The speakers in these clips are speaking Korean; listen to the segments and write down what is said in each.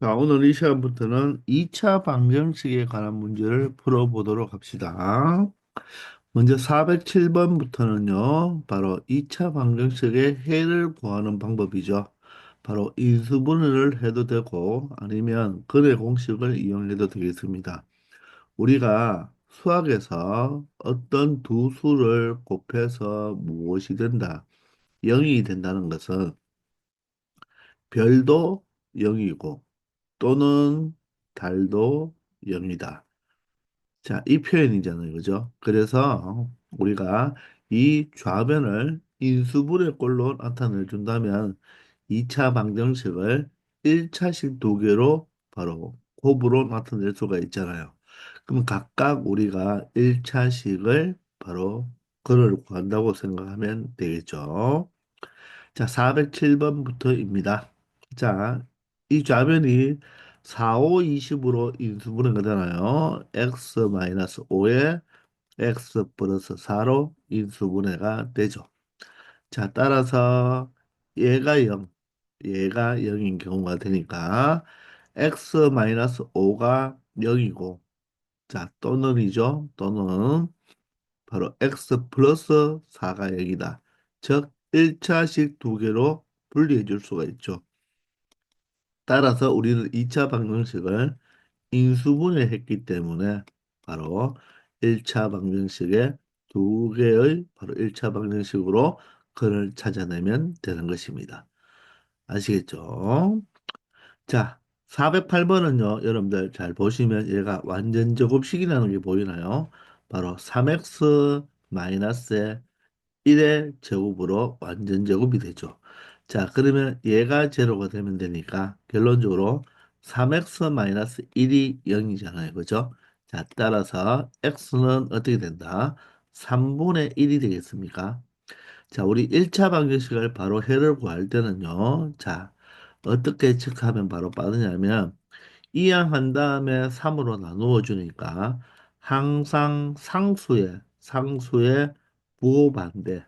자, 오늘 이 시간부터는 2차 방정식에 관한 문제를 풀어보도록 합시다. 먼저 407번부터는요, 바로 2차 방정식의 해를 구하는 방법이죠. 바로 인수분해를 해도 되고, 아니면 근의 공식을 이용해도 되겠습니다. 우리가 수학에서 어떤 두 수를 곱해서 무엇이 된다, 0이 된다는 것은 별도 0이고, 또는 달도 0이다. 자, 이 표현이잖아요. 그죠? 그래서 우리가 이 좌변을 인수분해 꼴로 나타내 준다면 2차 방정식을 1차식 두 개로 바로 곱으로 나타낼 수가 있잖아요. 그럼 각각 우리가 1차식을 바로 그를 구한다고 생각하면 되겠죠. 자, 407번부터입니다. 자, 이 좌변이 4, 5, 20으로 인수분해가 되나요? x-5에 x 플러스 4로 인수분해가 되죠. 자, 따라서 얘가 0, 얘가 0인 경우가 되니까 x-5가 0이고, 자, 또는이죠. 또는 바로 x 플러스 4가 0이다. 즉, 1차식 두 개로 분리해 줄 수가 있죠. 따라서 우리는 2차 방정식을 인수분해했기 때문에 바로 1차 방정식의 두 개의 바로 1차 방정식으로 근을 찾아내면 되는 것입니다. 아시겠죠? 자, 408번은요, 여러분들 잘 보시면 얘가 완전 제곱식이라는 게 보이나요? 바로 3x 마이너스 1의 제곱으로 완전 제곱이 되죠. 자, 그러면 얘가 제로가 되면 되니까 결론적으로 3x-1이 0이잖아요. 그죠? 자, 따라서 x는 어떻게 된다? 3분의 1이 되겠습니까? 자, 우리 1차 방정식을 바로 해를 구할 때는요. 자, 어떻게 체크하면 바로 빠르냐면 이항한 다음에 3으로 나누어 주니까 항상 상수의 부호반대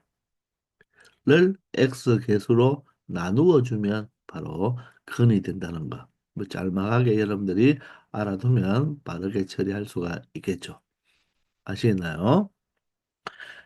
를 x 개수로 나누어 주면 바로 근이 된다는 거. 뭐 짤막하게 여러분들이 알아두면 빠르게 처리할 수가 있겠죠. 아시겠나요?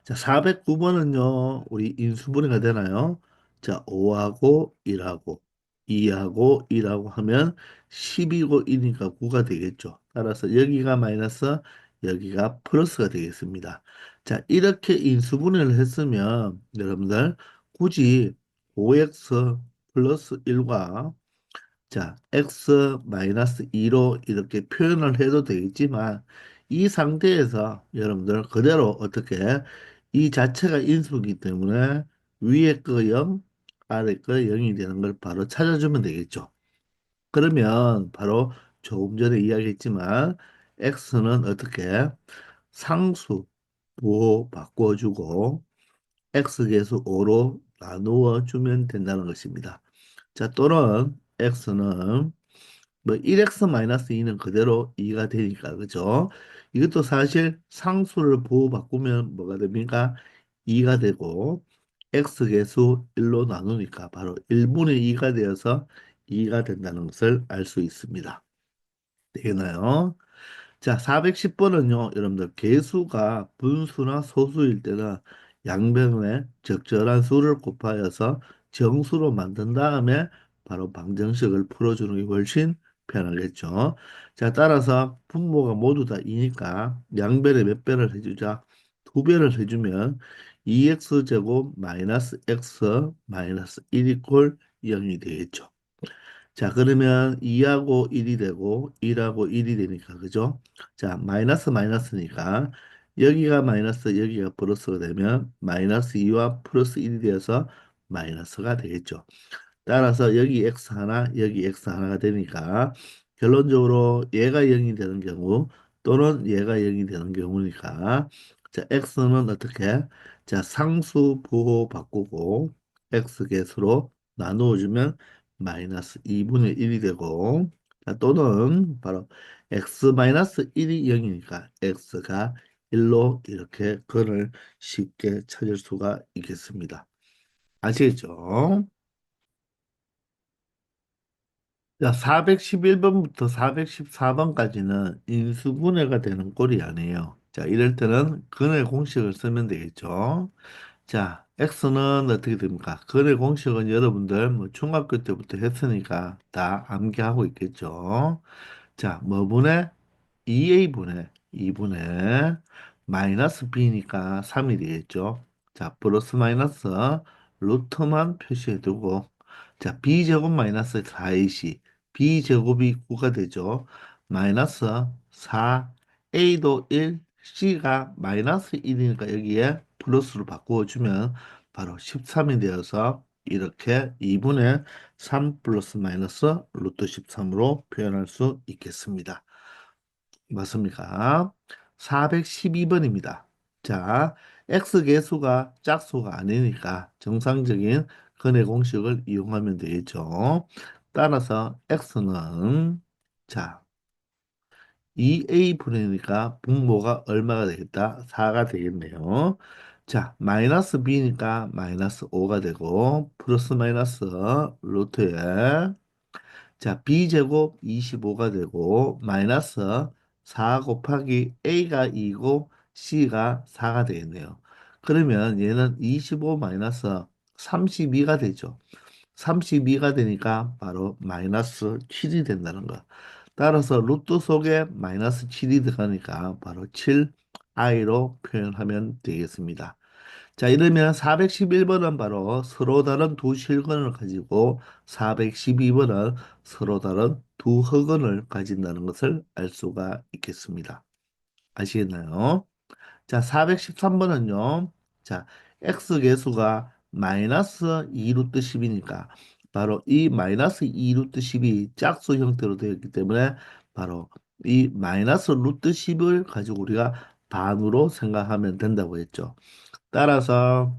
자, 409번은요, 우리 인수분해가 되나요? 자, 5하고 1하고 2하고 1하고 하면 10이고 1이니까 9가 되겠죠. 따라서 여기가 마이너스, 여기가 플러스가 되겠습니다. 자, 이렇게 인수분해를 했으면 여러분들 굳이 5x 플러스 1과 자, x 마이너스 2로 이렇게 표현을 해도 되겠지만 이 상태에서 여러분들 그대로 어떻게 이 자체가 인수이기 때문에 위에 거 0, 아래 거 0이 되는 걸 바로 찾아주면 되겠죠. 그러면 바로 조금 전에 이야기했지만 x는 어떻게 상수 로 바꿔주고 x계수 5로 나누어 주면 된다는 것입니다. 자, 또는 x는 뭐 1x-2는 그대로 2가 되니까 그죠? 이것도 사실 상수를 보호 바꾸면 뭐가 됩니까? 2가 되고 x계수 1로 나누니까 바로 1분의 2가 되어서 2가 된다는 것을 알 수 있습니다. 되겠나요? 자, 410번은요, 여러분들, 개수가 분수나 소수일 때는 양변에 적절한 수를 곱하여서 정수로 만든 다음에 바로 방정식을 풀어주는 게 훨씬 편하겠죠. 자, 따라서 분모가 모두 다 2니까 양변에 몇 배를 해주자? 두 배를 해주면 2x 제곱 마이너스 x 마이너스 1 이퀄 0이 되겠죠. 자, 그러면 2하고 1이 되고 1하고 1이 되니까 그죠? 자, 마이너스 마이너스니까 여기가 마이너스 여기가 플러스가 되면 마이너스 2와 플러스 1이 되어서 마이너스가 되겠죠. 따라서 여기 x 하나 여기 x 하나가 되니까 결론적으로 얘가 0이 되는 경우 또는 얘가 0이 되는 경우니까 자, x는 어떻게? 자, 상수 부호 바꾸고 x 개수로 나누어 주면 마이너스 2분의 1이 되고 자, 또는 바로 x 마이너스 1이 0이니까 x가 1로 이렇게 근을 쉽게 찾을 수가 있겠습니다. 아시겠죠? 자, 411번부터 414번까지는 인수분해가 되는 꼴이 아니에요. 자, 이럴 때는 근의 공식을 쓰면 되겠죠. 자, x는 어떻게 됩니까? 근의 공식은 여러분들 뭐 중학교 때부터 했으니까 다 암기하고 있겠죠. 자, 뭐 분의 2a분의 2분의 마이너스 b니까 3이 되겠죠. 자, 플러스 마이너스 루트만 표시해두고 자, b제곱 마이너스 4ac b제곱이 9가 되죠. 마이너스 4a도 1 c가 마이너스 1이니까 여기에 플러스로 바꾸어주면 바로 13이 되어서 이렇게 2분의 3 플러스 마이너스 루트 13으로 표현할 수 있겠습니다. 맞습니까? 412번입니다. 자, x 계수가 짝수가 아니니까 정상적인 근의 공식을 이용하면 되겠죠. 따라서 x는 자, 2a분이니까 분모가 얼마가 되겠다? 4가 되겠네요. 자, 마이너스 b니까 마이너스 5가 되고 플러스 마이너스 루트에 자, b제곱 25가 되고 마이너스 4 곱하기 a가 2고 c가 4가 되겠네요. 그러면 얘는 25 마이너스 32가 되죠. 32가 되니까 바로 마이너스 7이 된다는 거. 따라서 루트 속에 마이너스 7이 들어가니까 바로 7i로 표현하면 되겠습니다. 자, 이러면 411번은 바로 서로 다른 두 실근을 가지고 412번은 서로 다른 두 흑은을 가진다는 것을 알 수가 있겠습니다. 아시겠나요? 자, 413번은요. 자, x 계수가 마이너스 2 루트 10이니까 바로 이 마이너스 2 루트 10이 짝수 형태로 되어 있기 때문에 바로 이 마이너스 루트 10을 가지고 우리가 반으로 생각하면 된다고 했죠. 따라서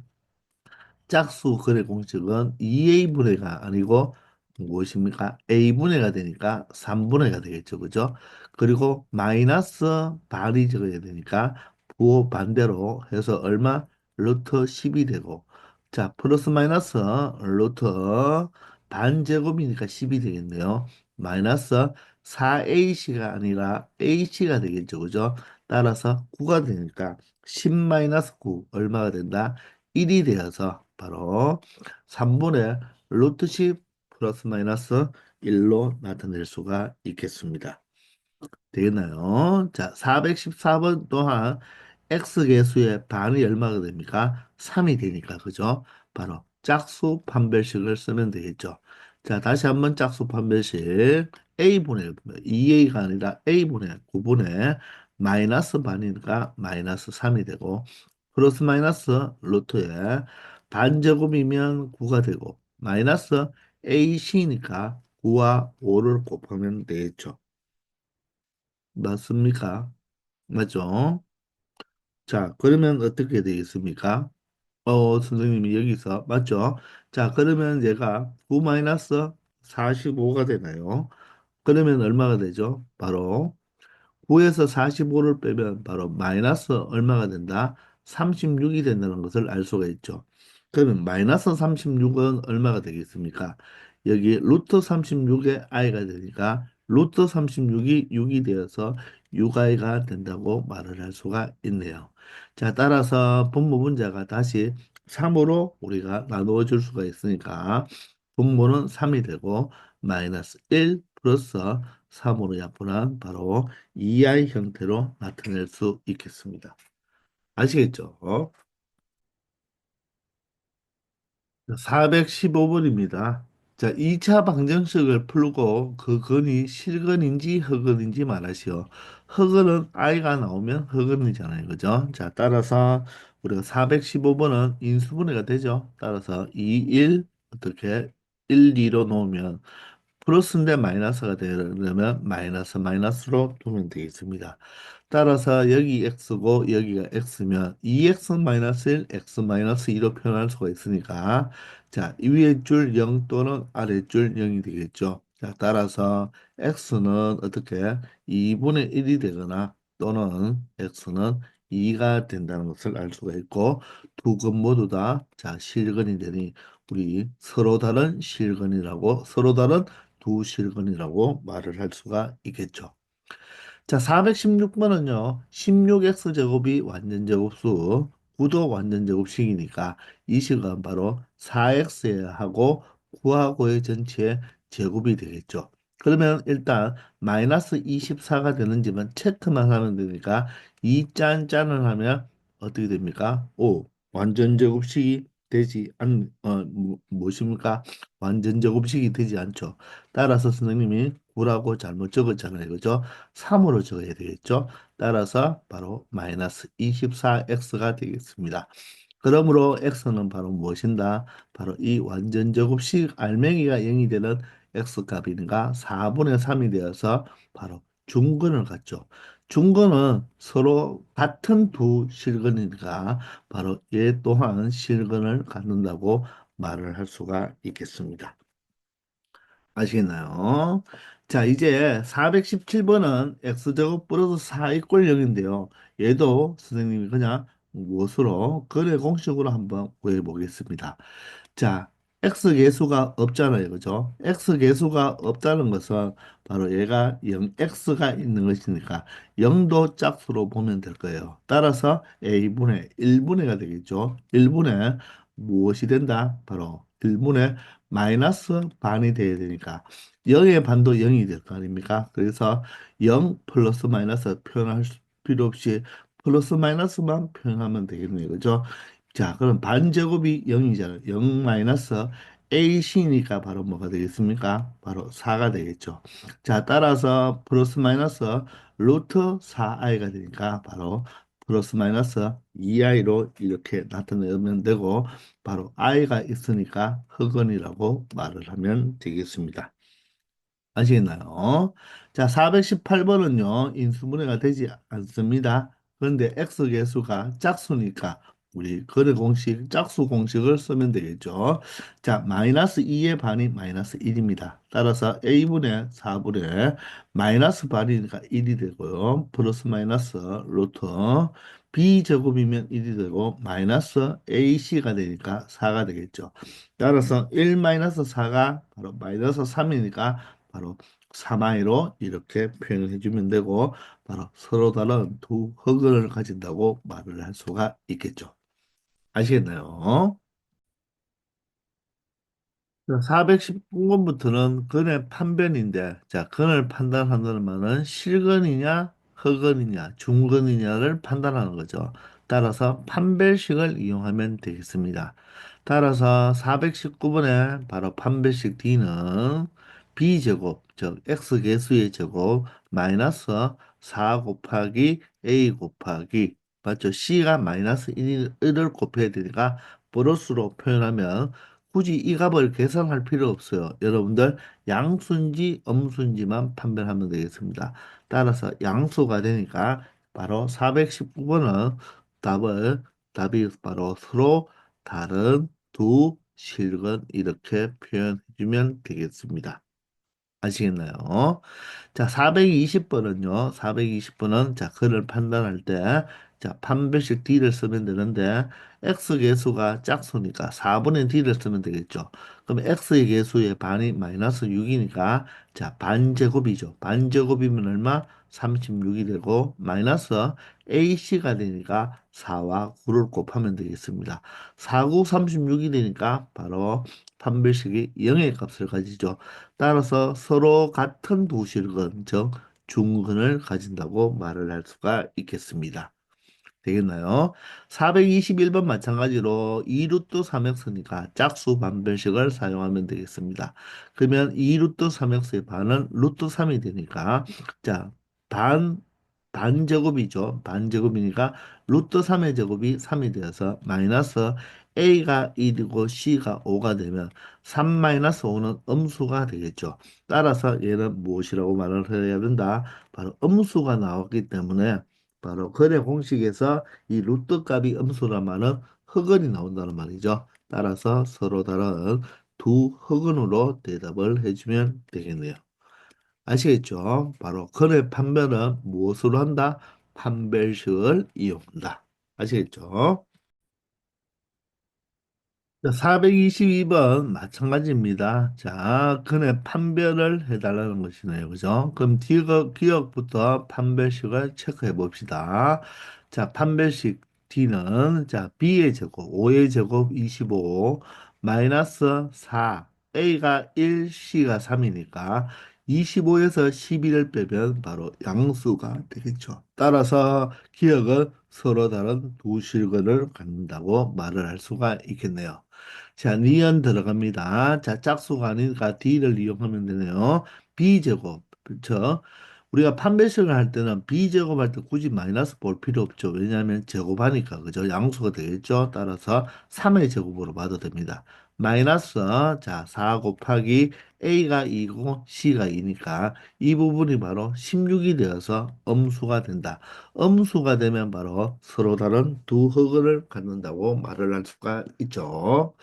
짝수 거래 공식은 2a분의가 아니고 무엇입니까? a분의가 되니까 3분의가 되겠죠. 그죠? 그리고 마이너스 반이 적어야 되니까 부호 반대로 해서 얼마? 루트 10이 되고 자 플러스 마이너스 루트 반제곱이니까 10이 되겠네요. 마이너스 4ac가 아니라 ac가 되겠죠. 그죠? 따라서 9가 되니까 10 마이너스 9 얼마가 된다? 1이 되어서 바로 3분의 루트 10 플러스 마이너스 1로 나타낼 수가 있겠습니다. 되겠나요? 자, 414번 또한 x계수의 반이 얼마가 됩니까? 3이 되니까, 그죠? 바로 짝수 판별식을 쓰면 되겠죠. 자, 다시 한번 짝수 판별식. a분의 2a가 아니라 a분의 9분의 마이너스 반이니까 마이너스 3이 되고 플러스 마이너스 루트에 반제곱이면 9가 되고 마이너스 ac니까 9와 5를 곱하면 되겠죠. 맞습니까? 맞죠? 자, 그러면 어떻게 되겠습니까? 선생님이 여기서, 맞죠? 자, 그러면 얘가 9 마이너스 45가 되나요? 그러면 얼마가 되죠? 바로 9에서 45를 빼면 바로 마이너스 얼마가 된다? 36이 된다는 것을 알 수가 있죠. 그러면 마이너스 36은 얼마가 되겠습니까? 여기 루트 36의 i가 되니까 루트 36이 6이 되어서 6i가 된다고 말을 할 수가 있네요. 자, 따라서 분모 문자가 다시 3으로 우리가 나누어 줄 수가 있으니까 분모는 3이 되고 마이너스 1 플러스 3으로 약분한 바로 EI 형태로 나타낼 수 있겠습니다. 아시겠죠? 415번입니다. 자, 2차 방정식을 풀고 그 근이 실근인지 허근인지 말하시오. 허근은 i가 나오면 허근이잖아요. 그죠? 자, 따라서 우리가 415번은 인수분해가 되죠. 따라서 2, 1 어떻게 1, 2로 놓으면 플러스인데 마이너스가 되려면 마이너스 마이너스로 두면 되겠습니다. 따라서 여기 x고 여기가 x면 2x 마이너스 1, x 마이너스 2로 표현할 수가 있으니까 자, 이 위에 줄 0 또는 아래 줄 0이 되겠죠. 자, 따라서 x는 어떻게 2분의 1이 되거나 또는 x는 2가 된다는 것을 알 수가 있고 두 근 모두 다 자, 실근이 되니 우리 서로 다른 실근이라고 서로 다른 두 실근이라고 말을 할 수가 있겠죠. 자, 416번은요, 16x제곱이 완전제곱수, 9도 완전제곱식이니까 이 식은 바로 4x하고 9하고의 전체의 제곱이 되겠죠. 그러면 일단 마이너스 24가 되는지만 체크만 하면 되니까 이 짠짠을 하면 어떻게 됩니까? 오, 완전제곱식이 되지 무엇입니까? 완전제곱식이 되지 않죠. 따라서 선생님이 9라고 잘못 적었잖아요. 그죠? 3으로 적어야 되겠죠. 따라서 바로 마이너스 24x가 되겠습니다. 그러므로 x는 바로 무엇인가? 바로 이 완전제곱식 알맹이가 0이 되는 x값인가 4분의 3이 되어서 바로 중근을 갖죠. 중근은 서로 같은 두 실근이니까 바로 얘 또한 실근을 갖는다고 말을 할 수가 있겠습니다. 아시겠나요? 자, 이제 417번은 x제곱 플러스 4 이꼴 0인데요. 얘도 선생님이 그냥 무엇으로 거래 공식으로 한번 구해 보겠습니다. 자, x 계수가 없잖아요. 그죠? x 계수가 없다는 것은 바로 얘가 0x가 있는 것이니까 0도 짝수로 보면 될 거예요. 따라서 a분의 1분의가 되겠죠. 1분의 무엇이 된다? 바로 1분의 마이너스 반이 돼야 되니까 0의 반도 0이 될 거 아닙니까? 그래서 0 플러스 마이너스 표현할 필요 없이 플러스 마이너스만 표현하면 되겠네요. 그죠? 자, 그럼 반제곱이 0이잖아요. 0 마이너스 AC니까 바로 뭐가 되겠습니까? 바로 4가 되겠죠. 자, 따라서 플러스 마이너스 루트 4i가 되니까 바로 플러스 마이너스 2i로 이렇게 나타내면 되고 바로 i가 있으니까 흑원이라고 말을 하면 되겠습니다. 아시겠나요? 자, 418번은요, 인수분해가 되지 않습니다. 그런데 x 계수가 짝수니까 우리 거래 공식, 짝수 공식을 쓰면 되겠죠. 자, 마이너스 2의 반이 마이너스 1입니다. 따라서 a분의 4분의 마이너스 반이니까 1이 되고요. 플러스 마이너스 루트 b제곱이면 1이 되고 마이너스 ac가 되니까 4가 되겠죠. 따라서 1 마이너스 4가 바로 마이너스 3이니까 바로 3i로 이렇게 표현을 해주면 되고 바로 서로 다른 두 흑을 가진다고 말을 할 수가 있겠죠. 아시겠나요? 419번부터는 근의 판변인데, 자, 근을 판단한다는 말은 실근이냐, 허근이냐, 중근이냐를 판단하는 거죠. 따라서 판별식을 이용하면 되겠습니다. 따라서 419번에 바로 판별식 D는 B제곱, 즉 X계수의 제곱, 마이너스 4 곱하기 A 곱하기, 맞죠? C가 마이너스 1을 곱해야 되니까 플러스로 표현하면 굳이 이 값을 계산할 필요 없어요. 여러분들 양수인지 음수인지만 판별하면 되겠습니다. 따라서 양수가 되니까 바로 419번은 답이 바로 서로 다른 두 실근 이렇게 표현해 주면 되겠습니다. 아시겠나요? 자, 420번은요. 420번은 자, 그를 판단할 때 자, 판별식 D를 쓰면 되는데 X 계수가 짝수니까 4분의 D를 쓰면 되겠죠. 그럼 X의 계수의 반이 마이너스 6이니까 자, 반제곱이죠. 반제곱이면 얼마? 36이 되고 마이너스 AC가 되니까 4와 9를 곱하면 되겠습니다. 4, 9, 36이 되니까 바로 판별식이 0의 값을 가지죠. 따라서 서로 같은 도실근, 즉 중근을 가진다고 말을 할 수가 있겠습니다. 되겠나요? 421번 마찬가지로 2루트 3x니까 짝수 반별식을 사용하면 되겠습니다. 그러면 2루트 3x의 반은 루트 3이 되니까 자, 반 반제곱이죠. 반제곱이니까 루트 3의 제곱이 3이 되어서 마이너스 a가 1이고 c가 5가 되면 3 마이너스 5는 음수가 되겠죠. 따라서 얘는 무엇이라고 말을 해야 된다? 바로 음수가 나왔기 때문에 바로 거래 공식에서 이 루트 값이 음수란 말은 흑은이 나온다는 말이죠. 따라서 서로 다른 두 흑은으로 대답을 해주면 되겠네요. 아시겠죠? 바로 거래 판별은 무엇으로 한다? 판별식을 이용한다. 아시겠죠? 422번 마찬가지입니다. 자, 근의 판별을 해달라는 것이네요. 그죠? 그럼 기억부터 판별식을 체크해 봅시다. 자, 판별식 D는 자, B의 제곱, 5의 제곱 25, 마이너스 4, A가 1, C가 3이니까 25에서 12를 빼면 바로 양수가 되겠죠. 따라서 기억은 서로 다른 두 실근을 갖는다고 말을 할 수가 있겠네요. 자, 니은 들어갑니다. 자, 짝수가 아니니까 D를 이용하면 되네요. B제곱. 그렇죠? 우리가 판별식을 할 때는 B제곱 할 때 굳이 마이너스 볼 필요 없죠. 왜냐하면 제곱하니까, 그죠? 양수가 되겠죠? 따라서 3의 제곱으로 봐도 됩니다. 마이너스, 자, 4 곱하기 A가 2고 C가 2니까 이 부분이 바로 16이 되어서 음수가 된다. 음수가 되면 바로 서로 다른 두 흙을 갖는다고 말을 할 수가 있죠.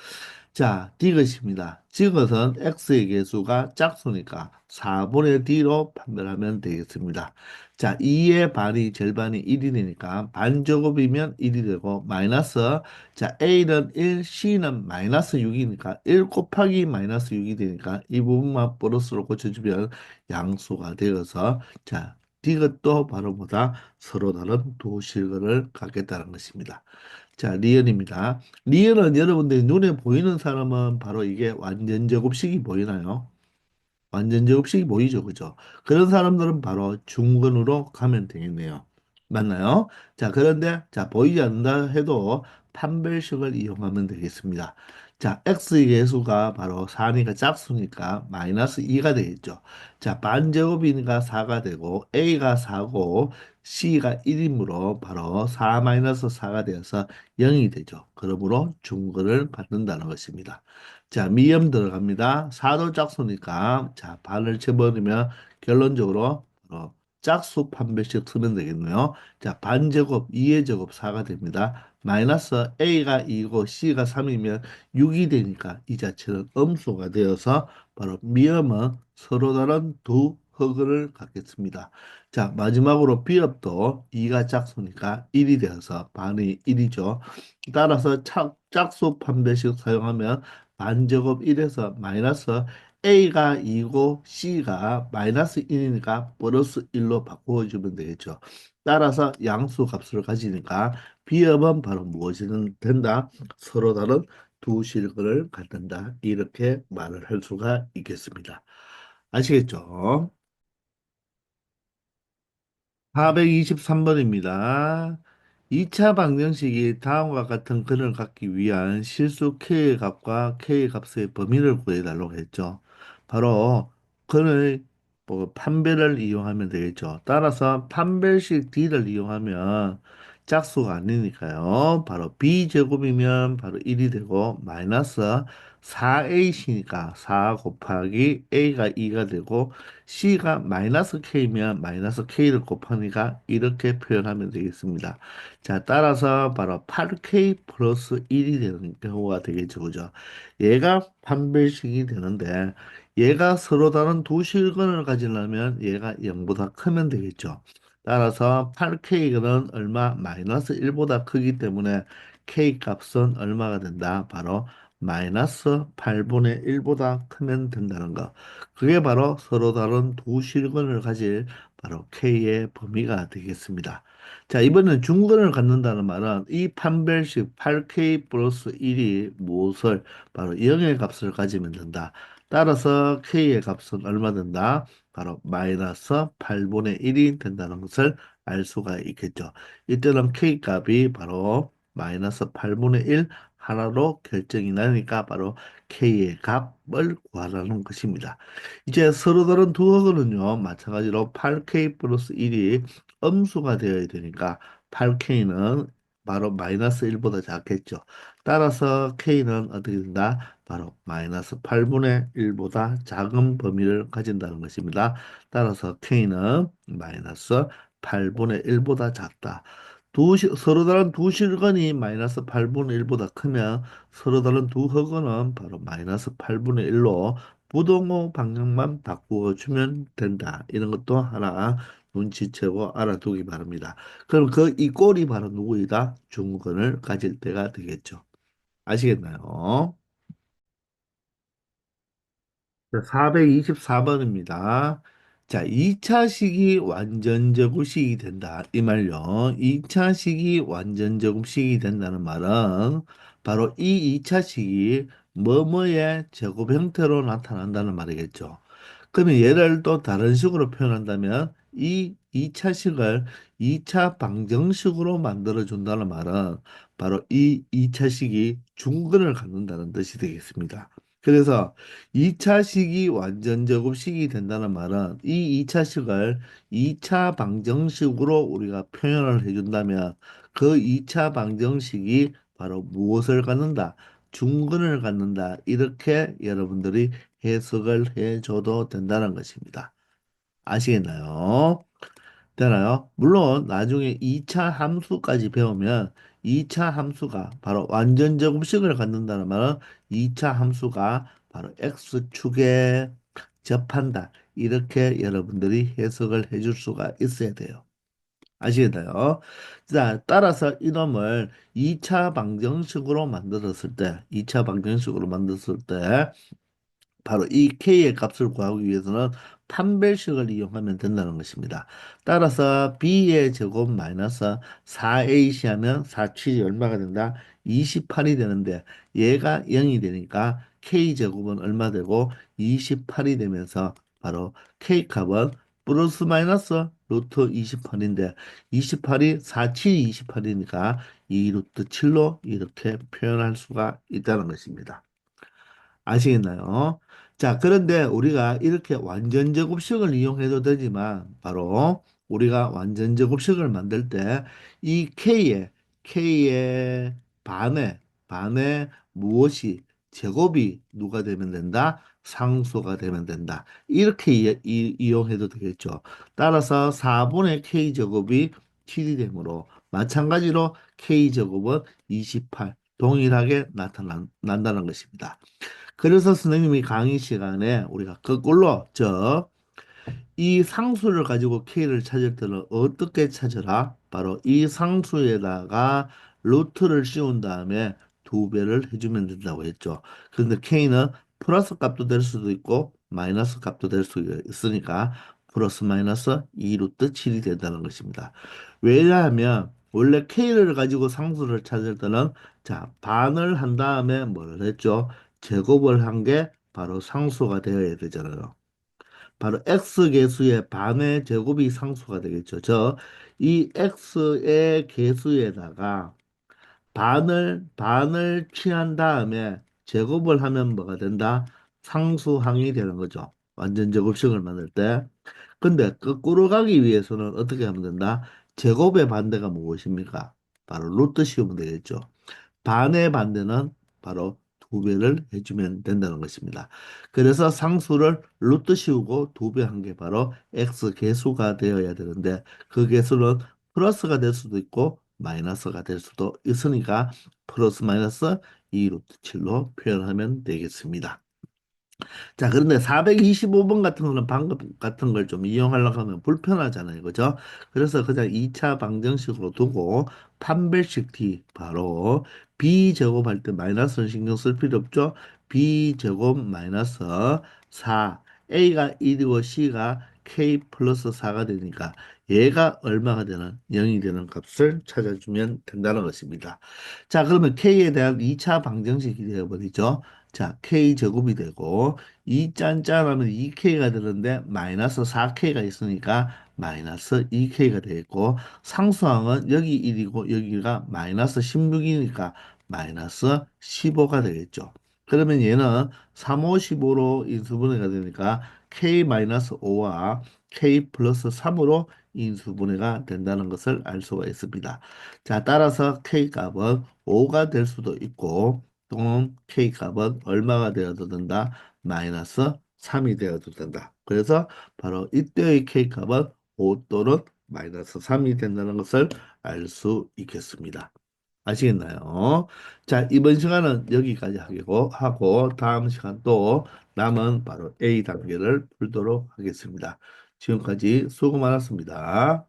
자, 디귿입니다. 디귿은 x의 개수가 짝수니까 4분의 d로 판별하면 되겠습니다. 자, 2의 반이 절반이 1이 되니까 반제곱이면 1이 되고 마이너스 자, a는 1, c는 마이너스 6이니까 1 곱하기 마이너스 6이 되니까 이 부분만 플러스로 고쳐주면 양수가 되어서 자, 디귿도 바로 보다 서로 다른 두 실근을 갖겠다는 것입니다. 자, 리을입니다. 리을은 여러분들이 눈에 보이는 사람은 바로 이게 완전 제곱식이 보이나요? 완전 제곱식이 보이죠, 그죠? 그런 사람들은 바로 중근으로 가면 되겠네요. 맞나요? 자, 그런데 자 보이지 않는다 해도 판별식을 이용하면 되겠습니다. 자, x의 개수가 바로 4니까 짝수니까 마이너스 2가 되겠죠. 자, 반제곱이니까 4가 되고 a가 4고 c가 1이므로 바로 4 마이너스 4가 되어서 0이 되죠. 그러므로 중근을 갖는다는 것입니다. 자, 미음 들어갑니다. 사도 짝수니까 자, 반을 쳐버리면 결론적으로 짝수 판별식 쓰면 되겠네요. 자, 반제곱 2의 제곱 4가 됩니다. 마이너스 A가 2고 C가 3이면 6이 되니까 이 자체는 음수가 되어서 바로 미음은 서로 다른 두 허근을 갖겠습니다. 자, 마지막으로 비읍도 2가 짝수니까 1이 되어서 반이 1이죠. 따라서 짝수 판별식 사용하면 반제곱 1에서 마이너스 A가 2고 C가 마이너스 1이니까 플러스 1로 바꾸어주면 되겠죠. 따라서 양수 값을 가지니까 비읍은 바로 무엇이 된다? 서로 다른 두 실근을 갖는다. 이렇게 말을 할 수가 있겠습니다. 아시겠죠? 423번입니다. 2차 방정식이 다음과 같은 근을 갖기 위한 실수 K의 값과 K의 값의 범위를 구해달라고 했죠. 바로 근의 판별을 이용하면 되겠죠. 따라서 판별식 D를 이용하면 짝수가 아니니까요. 바로 B제곱이면 바로 1이 되고 마이너스 4AC니까 4 곱하기 A가 2가 되고 C가 마이너스 K면 마이너스 K를 곱하니까 이렇게 표현하면 되겠습니다. 자, 따라서 바로 8K 플러스 1이 되는 경우가 되겠죠. 그죠? 얘가 판별식이 되는데 얘가 서로 다른 두 실근을 가지려면 얘가 0보다 크면 되겠죠. 따라서 8K는 얼마? 마이너스 1보다 크기 때문에 K 값은 얼마가 된다? 바로 마이너스 8분의 1보다 크면 된다는 거. 그게 바로 서로 다른 두 실근을 가질 바로 K의 범위가 되겠습니다. 자, 이번엔 중근을 갖는다는 말은 이 판별식 8K 플러스 1이 무엇을 바로 0의 값을 가지면 된다. 따라서 K의 값은 얼마 된다? 바로 마이너스 8분의 1이 된다는 것을 알 수가 있겠죠. 이때는 K 값이 바로 마이너스 8분의 1 하나로 결정이 나니까 바로 K의 값을 구하라는 것입니다. 이제 서로 다른 두 항은요, 마찬가지로 8K 플러스 1이 음수가 되어야 되니까 8K는 바로 마이너스 1보다 작겠죠. 따라서 K는 어떻게 된다? 바로 마이너스 8분의 1보다 작은 범위를 가진다는 것입니다. 따라서 K는 마이너스 8분의 1보다 작다. 서로 다른 두 실근이 마이너스 8분의 1보다 크면 서로 다른 두 흑은은 바로 마이너스 8분의 1로 부동호 방향만 바꾸어 주면 된다. 이런 것도 하나 눈치채고 알아두기 바랍니다. 그럼 이 꼴이 바로 누구이다? 중근을 가질 때가 되겠죠. 아시겠나요? 424번입니다. 자, 2차 식이 완전 제곱식이 된다. 이 말요. 2차 식이 완전 제곱식이 된다는 말은 바로 이 2차 식이 뭐뭐의 제곱 형태로 나타난다는 말이겠죠. 그러면 얘를 또 다른 식으로 표현한다면 이 2차식을 2차 방정식으로 만들어 준다는 말은 바로 이 2차식이 중근을 갖는다는 뜻이 되겠습니다. 그래서 2차식이 완전 제곱식이 된다는 말은 이 2차식을 2차 방정식으로 우리가 표현을 해준다면 그 2차 방정식이 바로 무엇을 갖는다? 중근을 갖는다. 이렇게 여러분들이 해석을 해줘도 된다는 것입니다. 아시겠나요? 되나요? 물론 나중에 2차 함수까지 배우면 2차 함수가 바로 완전 제곱식을 갖는다는 말은 2차 함수가 바로 x축에 접한다. 이렇게 여러분들이 해석을 해줄 수가 있어야 돼요. 아시겠나요? 자, 따라서 이놈을 2차 방정식으로 만들었을 때, 2차 방정식으로 만들었을 때 바로 이 K의 값을 구하기 위해서는 판별식을 이용하면 된다는 것입니다. 따라서 B의 제곱 마이너스 4AC 하면 4취이 얼마가 된다? 28이 되는데 얘가 0이 되니까 K 제곱은 얼마 되고 28이 되면서 바로 K 값은 플러스 마이너스 루트 28인데 28이 4취이 28이니까 2 루트 7로 이렇게 표현할 수가 있다는 것입니다. 아시겠나요? 자, 그런데 우리가 이렇게 완전 제곱식을 이용해도 되지만 바로 우리가 완전 제곱식을 만들 때 이 K의 반에 무엇이 제곱이 누가 되면 된다? 상수가 되면 된다. 이렇게 이용해도 되겠죠. 따라서 4분의 K제곱이 7이 되므로 마찬가지로 K제곱은 28 동일하게 나타난다는 것입니다. 그래서 선생님이 강의 시간에 우리가 거꾸로 이 상수를 가지고 K를 찾을 때는 어떻게 찾으라? 바로 이 상수에다가 루트를 씌운 다음에 두 배를 해주면 된다고 했죠. 그런데 K는 플러스 값도 될 수도 있고 마이너스 값도 될 수 있으니까 플러스 마이너스 2 루트 7이 된다는 것입니다. 왜냐하면 원래 K를 가지고 상수를 찾을 때는 자, 반을 한 다음에 뭐를 했죠? 제곱을 한 게 바로 상수가 되어야 되잖아요. 바로 x 개수의 반의 제곱이 상수가 되겠죠. 이 x의 개수에다가 반을 취한 다음에 제곱을 하면 뭐가 된다? 상수항이 되는 거죠. 완전 제곱식을 만들 때. 근데 거꾸로 가기 위해서는 어떻게 하면 된다? 제곱의 반대가 무엇입니까? 바로 루트 씌우면 되겠죠. 반의 반대는 바로 두 배를 해주면 된다는 것입니다. 그래서 상수를 루트 씌우고 두 배 한 게 바로 x 개수가 되어야 되는데 그 개수는 플러스가 될 수도 있고 마이너스가 될 수도 있으니까 플러스 마이너스 2 루트 7로 표현하면 되겠습니다. 자, 그런데 425번 같은 거는 방금 같은 걸 좀 이용하려고 하면 불편하잖아요. 그죠? 그래서 그냥 2차 방정식으로 두고 판별식 D 바로 B제곱할 때 마이너스는 신경 쓸 필요 없죠? B제곱 마이너스 4 A가 1이고 C가 K 플러스 4가 되니까 얘가 얼마가 되는 0이 되는 값을 찾아주면 된다는 것입니다. 자, 그러면 K에 대한 2차 방정식이 되어버리죠. 자, K 제곱이 되고 2 짠짠하면 2K가 되는데 마이너스 4K가 있으니까 마이너스 2K가 되겠고 상수항은 여기 1이고 여기가 마이너스 16이니까 마이너스 15가 되겠죠. 그러면 얘는 3, 5, 15로 인수분해가 되니까 K-5와 K 플러스 3으로 인수분해가 된다는 것을 알 수가 있습니다. 자, 따라서 K 값은 5가 될 수도 있고 또는 K 값은 얼마가 되어도 된다? 마이너스 3이 되어도 된다. 그래서 바로 이때의 K 값은 5 또는 마이너스 3이 된다는 것을 알 수 있겠습니다. 아시겠나요? 자, 이번 시간은 여기까지 하고 다음 시간 또 남은 바로 A 단계를 풀도록 하겠습니다. 지금까지 수고 많았습니다.